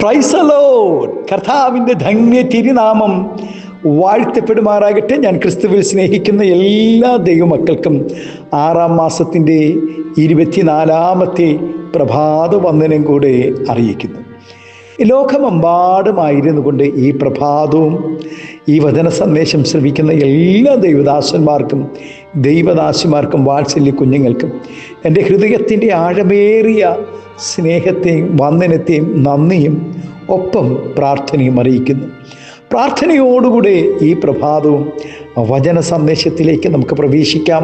Praise the Lord. കർത്താവിൻ്റെ ധന്യ തിരുനാമം വാഴ്ത്തപ്പെടുമാറാകട്ടെ. ഞാൻ ക്രിസ്തുവിൽ സ്നേഹിക്കുന്ന എല്ലാ ദൈവമക്കൾക്കും 6-ാം മാസത്തിൻ്റെ 24-ാമത്തെ പ്രഭാത വന്ദനം കൂടെ അറിയിക്കുന്നു. ലോകമെമ്പാടുമായിരുന്നു കൊണ്ട് ഈ പ്രഭാതവും ഈ വചന സന്ദേശം ശ്രവിക്കുന്ന എല്ലാ ദൈവദാസന്മാർക്കും ദൈവദാസിമാർക്കും വാത്സല്യ കുഞ്ഞുങ്ങൾക്കും എൻ്റെ ഹൃദയത്തിൻ്റെ ആഴമേറിയ സ്നേഹത്തെയും വന്ദനത്തെയും നന്ദിയും ഒപ്പം പ്രാർത്ഥനയും അറിയിക്കുന്നു. പ്രാർത്ഥനയോടുകൂടെ ഈ പ്രഭാതവും വചന സന്ദേശത്തിലേക്ക് നമുക്ക് പ്രവേശിക്കാം.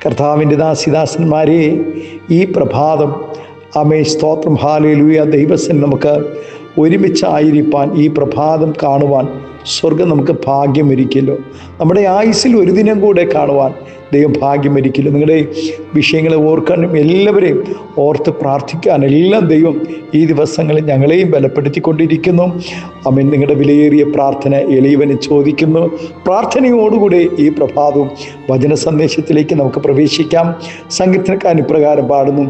കർത്താവിൻ്റെ ദാസിദാസന്മാരെ, ഈ പ്രഭാതം സ്തോത്രം, ഹല്ലേലൂയ. ദൈവസൻ നമുക്ക് ഒരുമിച്ചായിരിക്കാൻ, ഈ പ്രഭാതം കാണുവാൻ സ്വർഗം നമുക്ക് ഭാഗ്യമൊരുക്കിയല്ലോ. നമ്മുടെ ആയുസ്സിൽ ഒരു ദിനം കൂടെ കാണുവാൻ ദൈവം ഭാഗ്യമൊരുക്കില്ലോ. നിങ്ങളുടെ വിഷയങ്ങളെ ഓർക്കാനും എല്ലാവരെയും ഓർത്ത് പ്രാർത്ഥിക്കാൻ എല്ലാം ദൈവം ഈ ദിവസങ്ങളിൽ ഞങ്ങളെയും ബലപ്പെടുത്തിക്കൊണ്ടിരിക്കുന്നു. ആമേൻ. നിങ്ങളുടെ വിലയേറിയ പ്രാർത്ഥന എളിയവന് ചോദിക്കുന്നു. പ്രാർത്ഥനയോടുകൂടി ഈ പ്രഭാതവും വചന സന്ദേശത്തിലേക്ക് നമുക്ക് പ്രവേശിക്കാം. സങ്കീർത്തനക്കാരൻ ഇപ്രകാരം പാടുന്നു: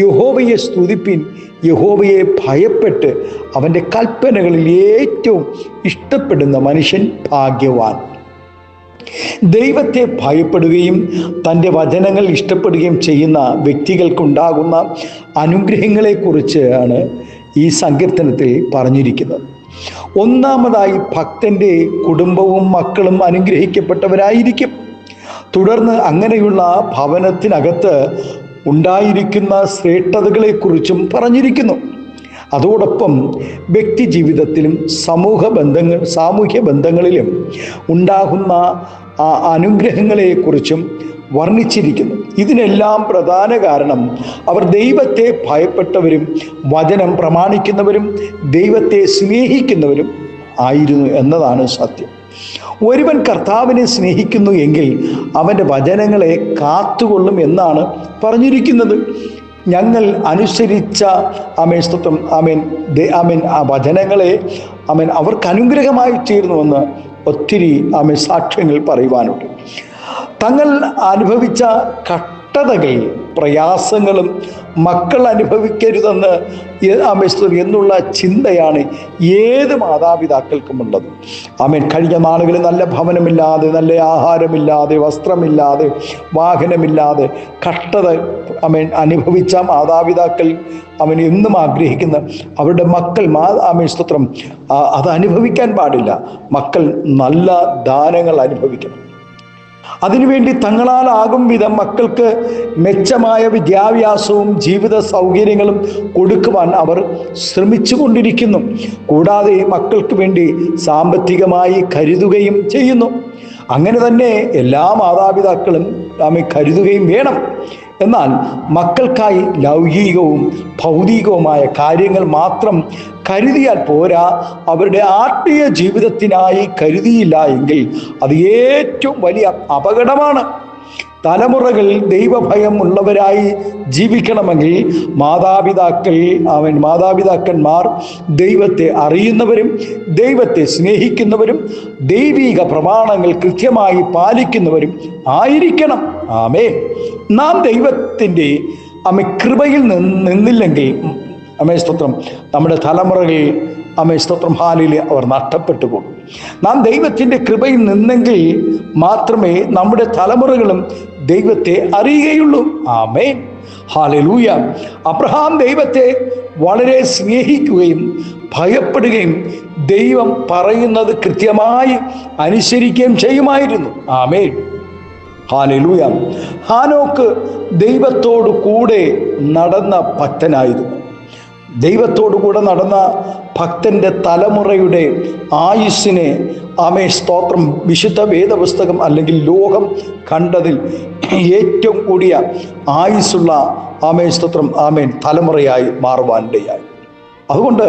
യഹോവയെ സ്തുതിപ്പിൻ, യഹോവയെ ഭയപ്പെട്ട് അവൻ്റെ കൽപ്പനകളിൽ ഏറ്റവും ഇഷ്ടപ്പെടുന്ന മനുഷ്യൻ ഭാഗ്യവാൻ. ദൈവത്തെ ഭയപ്പെടുകയും തൻ്റെ വചനങ്ങൾ ഇഷ്ടപ്പെടുകയും ചെയ്യുന്ന വ്യക്തികൾക്കുണ്ടാകുന്ന അനുഗ്രഹങ്ങളെക്കുറിച്ചാണ് ഈ സങ്കീർത്തനത്തിൽ പറഞ്ഞിരിക്കുന്നത്. ഒന്നാമതായി, ഭക്തൻ്റെ കുടുംബവും മക്കളും അനുഗ്രഹിക്കപ്പെട്ടവരായിരിക്കും. തുടർന്ന് അങ്ങനെയുള്ള ഭവനത്തിനകത്ത് ഉണ്ടായിരിക്കുന്ന ശ്രേഷ്ഠതകളെക്കുറിച്ചും പറഞ്ഞിരിക്കുന്നു. അതോടൊപ്പം വ്യക്തി ജീവിതത്തിലും സാമൂഹ്യ ബന്ധങ്ങളിലും ഉണ്ടാകുന്ന അനുഗ്രഹങ്ങളെക്കുറിച്ചും വർണ്ണിച്ചിരിക്കുന്നു. ഇതിനെല്ലാം പ്രധാന കാരണം അവർ ദൈവത്തെ ഭയപ്പെട്ടവരും വചനം പ്രമാണിക്കുന്നവരും ദൈവത്തെ സ്നേഹിക്കുന്നവരും ആയിരുന്നു എന്നതാണ് സത്യം. ഒരുവൻ കർത്താവിനെ സ്നേഹിക്കുന്നു എങ്കിൽ അവൻ്റെ വചനങ്ങളെ കാത്തുകൊള്ളും എന്നാണ് പറഞ്ഞിരിക്കുന്നത്. ഞങ്ങൾ അനുസരിച്ച സ്തോത്രം ആ വചനങ്ങളെ അവർക്ക് അനുഗ്രഹമായി തീർന്നുവെന്ന് ഒത്തിരി സാക്ഷ്യങ്ങൾ പറയുവാനുണ്ട്. തങ്ങൾ അനുഭവിച്ച കഷ്ടതകൾ, പ്രയാസങ്ങളും മക്കൾ അനുഭവിക്കരുതെന്ന് എന്നുള്ള ചിന്തയാണ് ഏത് മാതാപിതാക്കൾക്കുമുള്ളത്. കഴിഞ്ഞ നാളുകളിൽ നല്ല ഭവനമില്ലാതെ, നല്ല ആഹാരമില്ലാതെ, വസ്ത്രമില്ലാതെ, വാഹനമില്ലാതെ കഷ്ടത അനുഭവിച്ച മാതാപിതാക്കൾ എന്നും ആഗ്രഹിക്കുന്ന അവരുടെ മക്കൾ സ്തോത്രം അത് അനുഭവിക്കാൻ പാടില്ല. മക്കൾ നല്ല ദാനങ്ങൾ അനുഭവിക്കണം. അതിനുവേണ്ടി തങ്ങളാലാകും വിധം മക്കൾക്ക് മെച്ചമായ വിദ്യാഭ്യാസവും ജീവിത സൗകര്യങ്ങളും കൊടുക്കുവാൻ അവർ ശ്രമിച്ചു കൊണ്ടിരിക്കുന്നു. കൂടാതെ മക്കൾക്ക് വേണ്ടി സാമ്പത്തികമായി കരുതുകയും ചെയ്യുന്നു. അങ്ങനെ തന്നെ എല്ലാ മാതാപിതാക്കളും കരുതുകയും വേണം. എന്നാൽ മക്കൾക്കായി ലൗകികവും ഭൗതികവുമായ കാര്യങ്ങൾ മാത്രം കരുതിയാൽ പോരാ. അവരുടെ ആത്മീയ ജീവിതത്തിനായി കരുതിയില്ല എങ്കിൽ അത് ഏറ്റവും വലിയ അപകടമാണ്. തലമുറകൾ ദൈവഭയം ഉള്ളവരായി ജീവിക്കണമെങ്കിൽ മാതാപിതാക്കന്മാർ ദൈവത്തെ അറിയുന്നവരും ദൈവത്തെ സ്നേഹിക്കുന്നവരും ദൈവിക പ്രമാണങ്ങൾ കൃത്യമായി പാലിക്കുന്നവരും ആയിരിക്കണം. ആമേൻ. നാം ദൈവത്തിൻ്റെ കൃപയിൽ നിന്നില്ലെങ്കിൽ സ്തോത്രം നമ്മുടെ തലമുറകൾ സ്തോത്രം ഹാലില് അവർ നഷ്ടപ്പെട്ടു പോകും. നാം ദൈവത്തിൻ്റെ കൃപയിൽ നിന്നെങ്കിൽ മാത്രമേ നമ്മുടെ തലമുറകളും ദൈവത്തെ അറിയുകയുള്ളൂ. ആമേൻ. ഹല്ലേലൂയ. അബ്രഹാം ദൈവത്തെ വളരെ സ്നേഹിക്കുകയും ഭയപ്പെടുകയും ദൈവം പറയുന്നത് കൃത്യമായി അനുസരിക്കുകയും ചെയ്യുമായിരുന്നു. ആമേൻ. ഹല്ലേലൂയ. ഹാനോക്ക് ദൈവത്തോടു കൂടെ നടന്ന ഭക്തനായിരുന്നു. ദൈവത്തോടു കൂടെ നടന്ന ഭക്തൻ്റെ തലമുറയുടെ ആയുസ്സിനെ സ്തോത്രം വിശുദ്ധ വേദപുസ്തകം അല്ലെങ്കിൽ ലോകം കണ്ടതിൽ ഏറ്റവും കൂടിയ ആയുസ്സുള്ള സ്തോത്രം തലമുറയായി മാറുവാനിടയായി. അതുകൊണ്ട്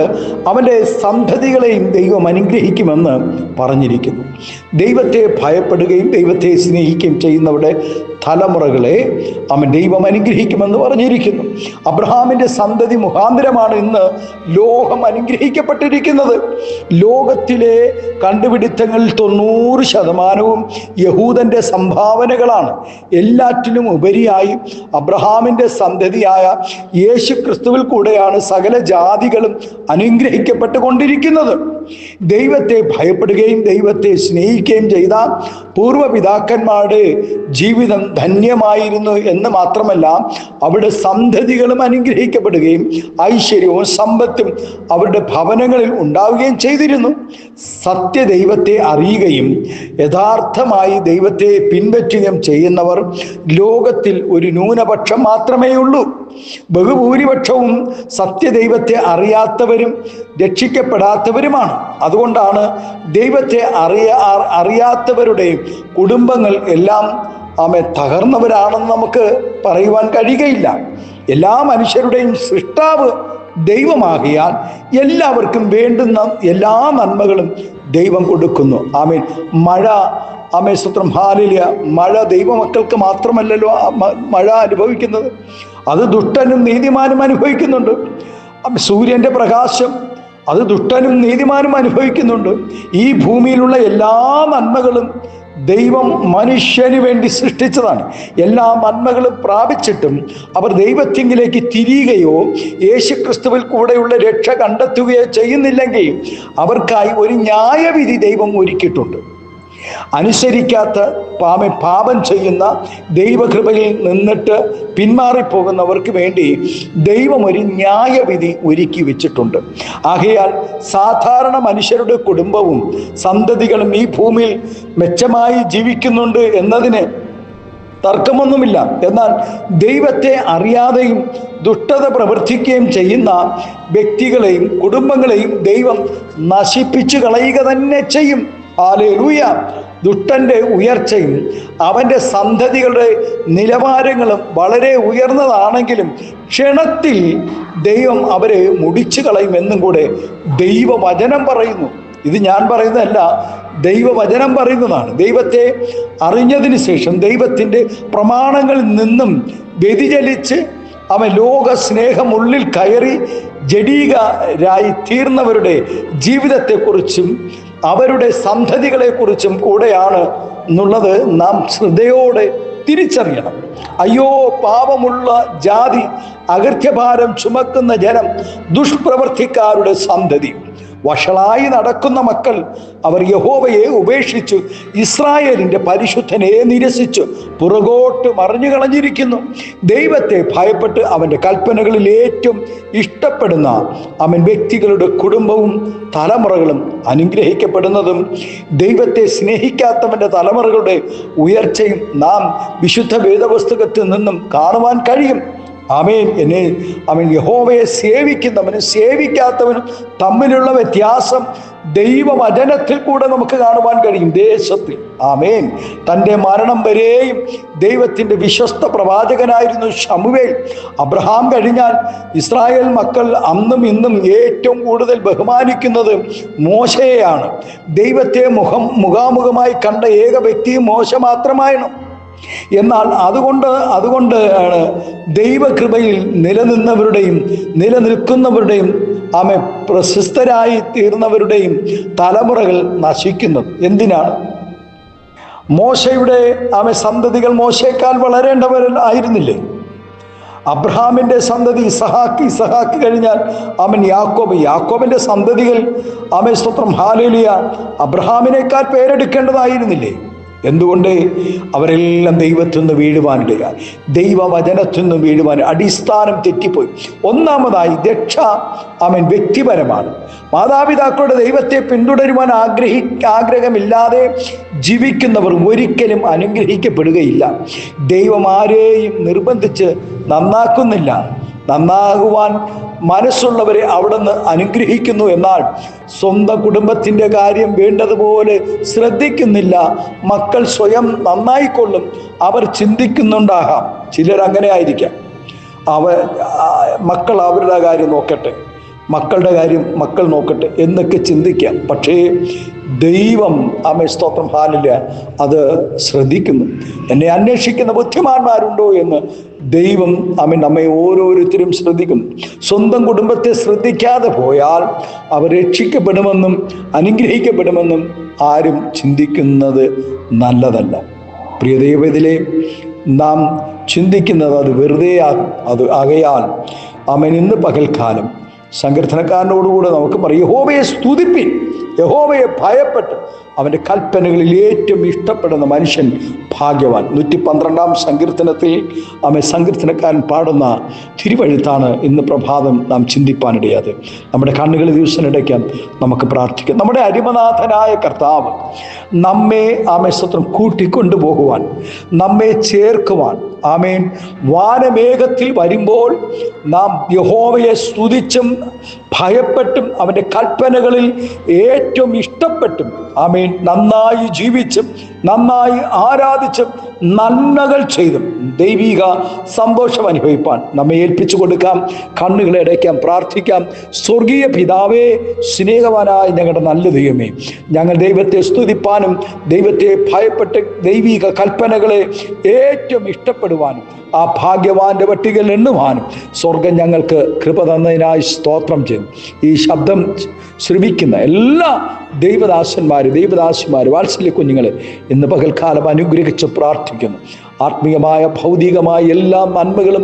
അവൻ്റെ സന്തതികളെയും ദൈവം അനുഗ്രഹിക്കുമെന്ന് പറഞ്ഞിരിക്കുന്നു. ദൈവത്തെ ഭയപ്പെടുകയും ദൈവത്തെ സ്നേഹിക്കുകയും ചെയ്യുന്നവരുടെ തലമുറകളെ ദൈവം അനുഗ്രഹിക്കുമെന്ന് പറഞ്ഞിരിക്കുന്നു. അബ്രഹാമിൻ്റെ സന്തതി മുഖാന്തരമാണ് ഇന്ന് ലോകം അനുഗ്രഹിക്കപ്പെട്ടിരിക്കുന്നത്. ലോകത്തിലെ കണ്ടുപിടുത്തങ്ങളിൽ 90% യഹൂദൻ്റെ സംഭാവനകളാണ്. എല്ലാറ്റിലും ഉപരിയായി അബ്രഹാമിൻ്റെ സന്തതിയായ യേശു ക്രിസ്തുവിൽ കൂടെയാണ് സകല ജാതികളും ഭവനങ്ങളും അനുഗ്രഹിക്കപ്പെട്ടുകൊണ്ടിരിക്കുന്നത്. ദൈവത്തെ ഭയപ്പെടുകയും ദൈവത്തെ സ്നേഹിക്കുകയും ചെയ്ത പൂർവ്വപിതാക്കന്മാരുടെ ജീവിതം ധന്യമായിരുന്നു എന്ന് മാത്രമല്ല, അവിടെ സന്തതികളും അനുഗ്രഹിക്കപ്പെടുകയും ഐശ്വര്യവും സമ്പത്തും അവരുടെ ഭവനങ്ങളിൽ ഉണ്ടാവുകയും ചെയ്തിരുന്നു. സത്യദൈവത്തെ അറിയുകയും യഥാർത്ഥമായി ദൈവത്തെ പിൻപറ്റുകയും ചെയ്യുന്നവർ ലോകത്തിൽ ഒരു ന്യൂനപക്ഷം മാത്രമേ ഉള്ളൂ. ബഹുഭൂരിപക്ഷവും സത്യദൈവത്തെ അറിയാത്തവരും രക്ഷിക്കപ്പെടാത്തവരുമാണ്. അതുകൊണ്ടാണ് ദൈവത്തെ അറിയാത്തവരുടെ കുടുംബങ്ങൾ എല്ലാം തകർന്നവരാണെന്ന് നമുക്ക് പറയുവാൻ കഴിയുകയില്ല. എല്ലാ മനുഷ്യരുടെയും സൃഷ്ടാവ് ദൈവമാകിയാൽ എല്ലാവർക്കും വേണ്ടുന്ന എല്ലാ നന്മകളും ദൈവം കൊടുക്കുന്നു. ആമേൻ. മഴ, സ്തോത്രം, ഹല്ലേലൂയ. മഴ ദൈവമക്കൾക്ക് മാത്രമല്ലല്ലോ മഴ അനുഭവിക്കുന്നത്, അത് ദുഷ്ടനും നീതിമാനും അനുഭവിക്കുന്നുണ്ട്. സൂര്യൻ്റെ പ്രകാശം അത് ദുഷ്ടനും നീതിമാനും അനുഭവിക്കുന്നുണ്ട്. ഈ ഭൂമിയിലുള്ള എല്ലാ നന്മകളും ദൈവം മനുഷ്യന് വേണ്ടി സൃഷ്ടിച്ചതാണ്. എല്ലാ നന്മകളും പ്രാപിച്ചിട്ടും അവർ ദൈവത്തിങ്കിലേക്ക് തിരിയുകയോ യേശുക്രിസ്തുവിൽ കൂടെയുള്ള രക്ഷ കണ്ടെത്തുകയോ ചെയ്യുന്നില്ലെങ്കിൽ അവർക്കായി ഒരു ന്യായവിധി ദൈവം ഒരുക്കിയിട്ടുണ്ട്. അനുസരിക്കാത്ത പാപം ചെയ്യുന്ന ദൈവകൃപയിൽ നിന്നിട്ട് പിന്മാറിപ്പോകുന്നവർക്ക് വേണ്ടി ദൈവം ഒരു ന്യായവിധി ഒരുക്കി വെച്ചിട്ടുണ്ട്. ആകയാൽ സാധാരണ മനുഷ്യരുടെ കുടുംബവും സന്തതികളും ഈ ഭൂമിയിൽ മെച്ചമായി ജീവിക്കുന്നുണ്ട് എന്നതിന് തർക്കമൊന്നുമില്ല. എന്നാൽ ദൈവത്തെ അറിയാതെയും ദുഷ്ടത പ്രവർത്തിക്കുകയും ചെയ്യുന്ന വ്യക്തികളെയും കുടുംബങ്ങളെയും ദൈവം നശിപ്പിച്ചു കളയുക തന്നെ ചെയ്യും. ഹല്ലേലൂയ. ദുഷ്ടന്റെ ഉയർച്ചയും അവൻ്റെ സന്തതികളുടെ നിലവാരങ്ങളും വളരെ ഉയർന്നതാണെങ്കിലും ക്ഷണത്തിൽ ദൈവം അവരെ മുടിച്ചു കളയുമെന്നും കൂടെ ദൈവവചനം പറയുന്നു. ഇത് ഞാൻ പറയുന്നതല്ല, ദൈവവചനം പറയുന്നതാണ്. ദൈവത്തെ അറിഞ്ഞതിന് ശേഷം ദൈവത്തിൻ്റെ പ്രമാണങ്ങളിൽ നിന്നും വ്യതിചലിച്ച് അവൻ ലോക സ്നേഹം ഉള്ളിൽ കയറി ജഡീകരായി തീർന്നവരുടെ ജീവിതത്തെക്കുറിച്ചും അവരുടെ സന്തതികളെക്കുറിച്ചും കൂടെയാണ് എന്നുള്ളത് നാം ശ്രദ്ധയോടെ തിരിച്ചറിയണം. അയ്യോ പാപമുള്ള ജാതി, അകൃത്യഭാരം ചുമക്കുന്ന ജനം, ദുഷ്പ്രവർത്തിക്കാരുടെ സന്തതി, വഷളായി നടക്കുന്ന മക്കൾ, അവർ യഹോവയെ ഉപേക്ഷിച്ചു, ഇസ്രായേലിൻ്റെ പരിശുദ്ധനെ നിരസിച്ചു, പുറകോട്ട് മറിഞ്ഞു കളഞ്ഞിരിക്കുന്നു. ദൈവത്തെ ഭയപ്പെട്ട് അവൻ്റെ കൽപ്പനകളിൽ ഏറ്റവും ഇഷ്ടപ്പെടുന്ന അവൻ വ്യക്തികളുടെ കുടുംബവും തലമുറകളും അനുഗ്രഹിക്കപ്പെടുന്നതും ദൈവത്തെ സ്നേഹിക്കാത്തവൻ്റെ തലമുറകളുടെ ഉയർച്ചയും നാം വിശുദ്ധ വേദപുസ്തകത്തിൽ നിന്നും കാണുവാൻ കഴിയും. ആമേൻ. യഹോവയെ സേവിക്കുന്നവനും സേവിക്കാത്തവനും തമ്മിലുള്ള വ്യത്യാസം ദൈവവചനത്തിൽ കൂടെ നമുക്ക് കാണുവാൻ കഴിയും. ദേശത്തിൽ ആമേൻ. തൻ്റെ മരണം വരെയും ദൈവത്തിൻ്റെ വിശ്വസ്ത പ്രവാചകനായിരുന്നു ശമൂവേൽ. അബ്രഹാം കഴിഞ്ഞാൽ ഇസ്രായേൽ മക്കൾ അന്നും ഇന്നും ഏറ്റവും കൂടുതൽ ബഹുമാനിക്കുന്നത് മോശയെയാണ്. ദൈവത്തെ മുഖാമുഖമായി കണ്ട ഏക വ്യക്തിയും മോശ മാത്രമായിരുന്നു. എന്നാൽ അതുകൊണ്ട് ആണ് ദൈവകൃപയിൽ നിലനിൽക്കുന്നവരുടെയും പ്രശസ്തരായി തീർന്നവരുടെയും തലമുറകൾ നശിക്കുന്നത്. എന്തിനാണ്? മോശയുടെ സന്തതികൾ മോശയേക്കാൾ വളരേണ്ടവരായിരുന്നില്ലേ? അബ്രഹാമിൻ്റെ സന്തതി ഇസഹാക്ക് കഴിഞ്ഞാൽ യാക്കോബിൻ്റെ സന്തതികൾ സ്തോത്രം, ഹല്ലേലൂയ, അബ്രഹാമിനേക്കാൾ പേരെടുക്കേണ്ടതായിരുന്നില്ലേ? എന്തുകൊണ്ട്? അവരെല്ലാം ദൈവത്തിൽ നിന്ന് വീഴുവാനിടയായി, ദൈവവചനത്തിൽ നിന്ന് വീഴുവാൻ അടിസ്ഥാനം തെറ്റിപ്പോയി. ഒന്നാമതായി രക്ഷ വ്യക്തിപരമാണ്. മാതാപിതാക്കളുടെ ദൈവത്തെ പിന്തുടരുവാൻ ആഗ്രഹമില്ലാതെ ജീവിക്കുന്നവർ ഒരിക്കലും അനുഗ്രഹിക്കപ്പെടുകയില്ല. ദൈവം ആരെയും നിർബന്ധിച്ച് നന്നാക്കുന്നില്ല. നന്നാകുവാൻ മനസ്സുള്ളവരെ അവിടുന്ന് അനുഗ്രഹിക്കുന്നു. എന്നാൽ സ്വന്തം കുടുംബത്തിൻ്റെ കാര്യം വേണ്ടതുപോലെ ശ്രദ്ധിക്കുന്നില്ല. മക്കൾ സ്വയം നന്നായിക്കൊള്ളും അവർ ചിന്തിക്കുന്നുണ്ടാകാം. ചിലരങ്ങനെ ആയിരിക്കാം. മക്കൾ അവരുടെ കാര്യം നോക്കട്ടെ, മക്കളുടെ കാര്യം മക്കൾ നോക്കട്ടെ എന്നൊക്കെ ചിന്തിക്കാം. പക്ഷേ ദൈവം സ്തോത്രം, ഹല്ലേലൂയ, അത് ശ്രദ്ധിക്കുന്നു. എന്നെ അന്വേഷിക്കുന്ന ബുദ്ധിമാന്മാരുണ്ടോ എന്ന് ദൈവം നമ്മെ ഓരോരുത്തരും ശ്രദ്ധിക്കുന്നു. സ്വന്തം കുടുംബത്തെ ശ്രദ്ധിക്കാതെ പോയാൽ അവർ രക്ഷിക്കപ്പെടുമെന്നും അനുഗ്രഹിക്കപ്പെടുമെന്നും ആരും ചിന്തിക്കുന്നത് നല്ലതല്ല. പ്രിയ ദൈവത്തിലെ നാം ചിന്തിക്കുന്നത് അത് വെറുതെ ആകയാൽ ഇന്ന് പകൽക്കാലം സങ്കീർത്തനക്കാരനോടുകൂടെ നമുക്ക് പറയും, യഹോവയെ സ്തുതിപ്പിൻ, യഹോവയെ ഭയപ്പെട്ട് അവൻ്റെ കൽപ്പനകളിൽ ഏറ്റവും ഇഷ്ടപ്പെടുന്ന മനുഷ്യൻ ഭാഗ്യവാൻ. 112 സങ്കീർത്തനത്തിൽ സങ്കീർത്തനക്കാരൻ പാടുന്ന തിരുവഴുത്താണ് ഇന്ന് പ്രഭാതം നാം ചിന്തിപ്പാനിടയാത്. നമ്മുടെ കണ്ണുകൾ ദിവസത്തിനിടയ്ക്കാം, നമുക്ക് പ്രാർത്ഥിക്കാം. നമ്മുടെ അരിമനാഥനായ കർത്താവ് നമ്മെ സ്തോത്രം കൂട്ടിക്കൊണ്ടുപോകുവാൻ, നമ്മെ ചേർക്കുവാൻ, ആമേൻ, വാനമേഘത്തിൽ വരുമ്പോൾ നാം യഹോവയെ സ്തുതിച്ചും ഭയപ്പെട്ടും അവൻ്റെ കൽപ്പനകളിൽ ഏറ്റവും ഇഷ്ടപ്പെട്ടും, ആമേൻ, നന്നായി ജീവിച്ചും നന്നായി ആരാധിച്ചും നന്മകൾ ചെയ്തും ദൈവിക സന്തോഷം അനുഭവിപ്പാൻ നമ്മെ ഏൽപ്പിച്ചു കൊടുക്കാം. കണ്ണുകളെ അടയ്ക്കാം, പ്രാർത്ഥിക്കാം. സ്വർഗീയ പിതാവേ, സ്നേഹവാനായ ഞങ്ങളുടെ നല്ല ദൈവമേ, ഞങ്ങൾ ദൈവത്തെ സ്തുതിപ്പാനും ദൈവത്തെ ഭയപ്പെട്ട് ദൈവിക കൽപ്പനകളെ ഏറ്റവും ഇഷ്ടപ്പെടുവാനും ആ ഭാഗ്യവാന്റെ പട്ടികയിൽ എണ്ണുവാനും സ്വർഗം ഞങ്ങൾക്ക് കൃപ തന്നതിനായി സ്തോത്രം ചെയ്യുന്നു. ഈ ശബ്ദം ശ്രമിക്കുന്ന എല്ലാ ദൈവദാസന്മാർ വാത്സല്യ കുഞ്ഞുങ്ങളെ ഇന്ന് പകൽക്കാലം അനുഗ്രഹിച്ച് പ്രാർത്ഥിക്കുന്നു. ആത്മീയമായ ഭൗതികമായ എല്ലാ നന്മകളും,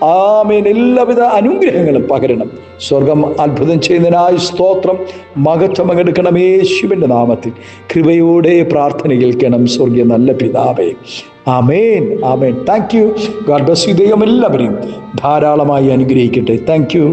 ആമേൻ, എല്ലാവിധ അനുഗ്രഹങ്ങളും പകരണം. സ്വർഗം അത്ഭുതം ചെയ്യുന്നതിനായി സ്തോത്രം. മഹത്വം എടുക്കണം യേശുവിൻ്റെ നാമത്തിൽ. കൃപയോടെ പ്രാർത്ഥന കേൾക്കണം സ്വർഗീയ നല്ല പിതാവേ. ആമേൻ, ആമേൻ. Thank you. God bless you. ദൈവം എല്ലാവരെയും ധാരാളമായി അനുഗ്രഹിക്കട്ടെ. Thank U.